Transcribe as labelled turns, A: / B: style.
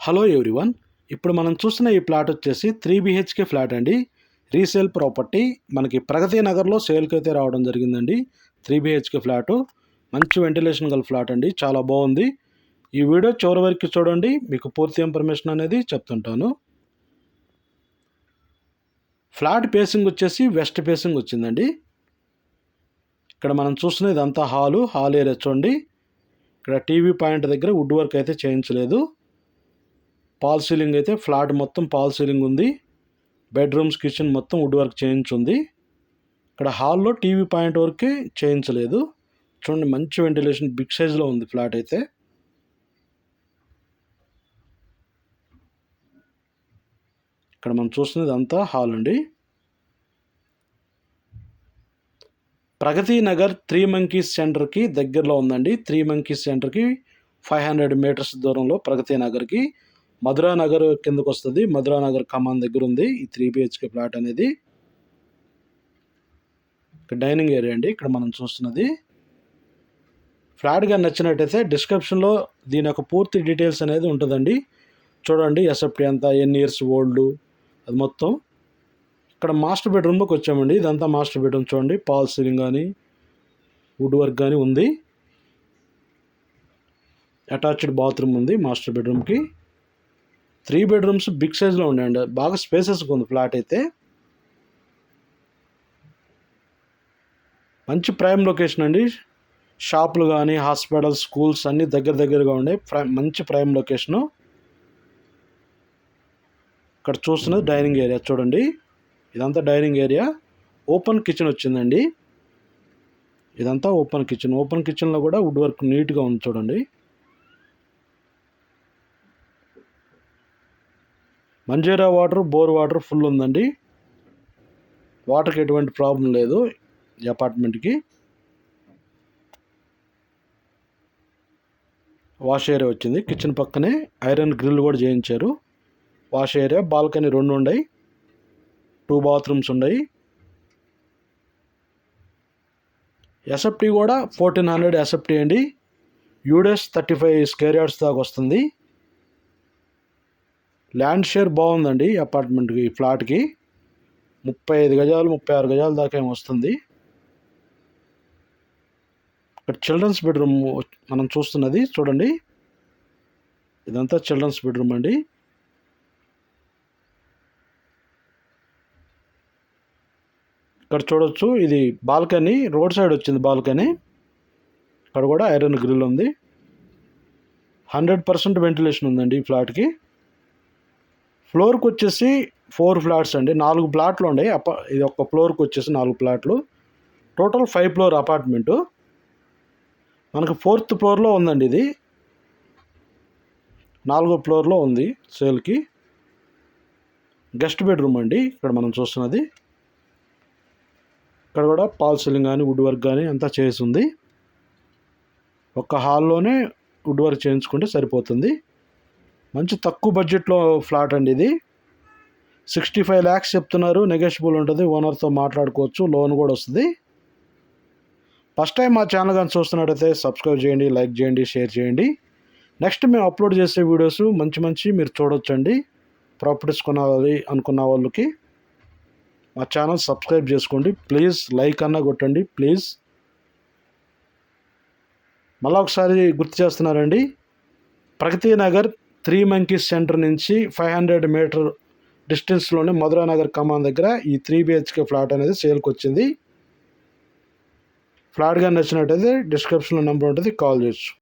A: Hello everyone. ఇప్పుడు మనం చూస్తున్న ఈ ప్లాట్ వచ్చేసి 3 బిహెచ్కే ఫ్లాట్ అండి. రీసేల్ ప్రాపర్టీ మనకి ప్రగతి నగర్లో సేల్కి అయితే రావడం జరిగిందండి. 3 బిహెచ్కే ఫ్లాటు, మంచి వెంటిలేషన్ గల ఫ్లాట్ అండి, చాలా బాగుంది. ఈ వీడియో చివరి వరకు చూడండి, మీకు పూర్తి ఇన్ఫర్మేషన్ అనేది చెప్తుంటాను. ఫ్లాట్ ఫేసింగ్ వచ్చేసి వెస్ట్ ఫేసింగ్ వచ్చిందండి. ఇక్కడ మనం చూస్తున్న ఇదంతా హాల్ ఏరియా చూడండి. ఇక్కడ టీవీ పాయింట్ దగ్గర వుడ్ వర్క్ అయితే చేయించలేదు. పాల్ సీలింగ్ అయితే ఫ్లాట్ మొత్తం పాల్ సీలింగ్ ఉంది. బెడ్రూమ్స్, కిచెన్ మొత్తం వుడ్ వర్క్ చేయించుంది. ఇక్కడ హాల్లో టీవీ పాయింట్ వరకే చేయించలేదు. చూడండి, మంచి వెంటిలేషన్, బిగ్ సైజ్లో ఉంది ఫ్లాట్ అయితే. ఇక్కడ మనం చూస్తున్నది అంతా హాల్ అండి. ప్రగతి నగర్ 3 మంకీస్ సెంటర్కి దగ్గరలో ఉందండి. 3 మంకీస్ సెంటర్కి 500 మీటర్స్ దూరంలో ప్రగతి నగర్కి. మధురా నగర్ కిందకు వస్తుంది. మధురా నగర్ కమాన్ దగ్గర ఉంది ఈ 3 బిహెచ్కే ఫ్లాట్ అనేది. ఇక్కడ డైనింగ్ ఏరియా అండి. ఇక్కడ మనం చూస్తున్నది. ఫ్లాట్గా నచ్చినట్టయితే డిస్క్రిప్షన్లో దీని యొక్క పూర్తి డీటెయిల్స్ అనేది ఉంటుందండి. చూడండి, ఎస్ఎఫ్టీ ఎంత, ఎన్ని ఇయర్స్ ఓల్డ్, అది మొత్తం. ఇక్కడ మాస్టర్ బెడ్రూమ్లోకి వచ్చామండి. ఇదంతా మాస్టర్ బెడ్రూమ్ చూడండి. పాల్ సీలింగ్ కానీ వుడ్ వర్క్ కానీ ఉంది. అటాచ్డ్ బాత్రూమ్ ఉంది మాస్టర్ బెడ్రూమ్కి. 3 బెడ్రూమ్స్ బిగ్ సైజ్లో ఉన్నాయండి, బాగా స్పేసెస్గా ఉంది ఫ్లాట్ అయితే. మంచి ప్రైమ్ లొకేషన్ అండి. షాపులు కానీ, హాస్పిటల్, స్కూల్స్ అన్నీ దగ్గరగా ఉండే మంచి ప్రైమ్ లొకేషను. ఇక్కడ చూస్తున్నది డైనింగ్ ఏరియా చూడండి. ఇదంతా డైనింగ్ ఏరియా. ఓపెన్ కిచెన్ వచ్చిందండి. ఇదంతా ఓపెన్ కిచెన్. ఓపెన్ కిచెన్లో కూడా వుడ్ వర్క్ నీట్గా ఉంది చూడండి. Manjira water, bore water full ఉందండి. వాటర్కి ఎటువంటి ప్రాబ్లం లేదు ఈ అపార్ట్మెంట్కి. వాష్ ఏరియా వచ్చింది. కిచెన్ పక్కనే ఐరన్ గ్రిల్ కూడా చేయించారు. వాష్ ఏరియా, బాల్కనీ 2 ఉన్నాయి. 2 బాత్రూమ్స్ ఉన్నాయి. ఎస్ఎఫ్టీ కూడా 1400 ఎస్ఎఫ్టీ అండి. యూడెస్ 35 స్క్వేర్ యార్డ్స్ దాకా వస్తుంది. ల్యాండ్ షేర్ బాగుందండి ఈ అపార్ట్మెంట్కి, ఈ ఫ్లాట్కి. 35 గజాలు, 36 గజాల దాకా ఏమి వస్తుంది. ఇక్కడ చిల్డ్రన్స్ బెడ్రూమ్ మనం చూస్తున్నది చూడండి. ఇదంతా చిల్డ్రన్స్ బెడ్రూమ్ అండి. ఇక్కడ చూడొచ్చు, ఇది బాల్కనీ, రోడ్ సైడ్ వచ్చింది బాల్కనీ. ఇక్కడ కూడా ఐరన్ గ్రిల్ ఉంది. 100% వెంటిలేషన్ ఉందండి ఈ ఫ్లాట్కి. ఫ్లోర్కి వచ్చేసి 4 ఫ్లాట్స్ అండి. 4 ప్లాట్లు ఉన్నాయి. ఇది ఒక ఫ్లోర్కి వచ్చేసి 4 ప్లాట్లు. Total 5 floor apartment. మనకు 4th ఫ్లోర్లో ఉందండి. ఇది 4వ ఫ్లోర్లో ఉంది సేల్కి. గెస్ట్ బెడ్రూమ్ అండి ఇక్కడ మనం చూస్తున్నది. ఇక్కడ కూడా పాల్ సీలింగ్ కానీ వుడ్ వర్క్ కానీ అంతా చేసి ఉంది. ఒక హాల్లోనే వుడ్ వర్క్ చేయించుకుంటే సరిపోతుంది. మంచి తక్కువ బడ్జెట్లో ఫ్లాట్ అండి ఇది. 65 lakhs చెప్తున్నారు. నెగోషియబుల్ ఉంటుంది, ఓనర్తో మాట్లాడుకోవచ్చు, లోన్ కూడా వస్తుంది. ఫస్ట్ టైం మా ఛానల్ కానీ చూస్తున్నట్టయితే సబ్స్క్రైబ్ చేయండి, లైక్ చేయండి, షేర్ చేయండి. నెక్స్ట్ మేము అప్లోడ్ చేసే వీడియోస్ మంచి మీరు చూడొచ్చండి. ప్రాపర్టీస్ కొనాలి అనుకున్న వాళ్ళకి మా ఛానల్ సబ్స్క్రైబ్ చేసుకోండి ప్లీజ్. లైక్ అన్నా కొట్టండి ప్లీజ్. మళ్ళీ ఒకసారి గుర్తు చేస్తున్నారండి. ప్రగతి నగర్ 3 మంకీస్ సెంటర్ నుంచి 500 మీటర్ డిస్టెన్స్లోనే మధురా నగర్ కమాన్ దగ్గర ఈ 3 బిహెచ్కే ఫ్లాట్ అనేది సేల్కి వచ్చింది. ఫ్లాట్గా నచ్చినట్టయితే డిస్క్రిప్షన్లో నెంబర్ ఉంటుంది, కాల్ చేయొచ్చు.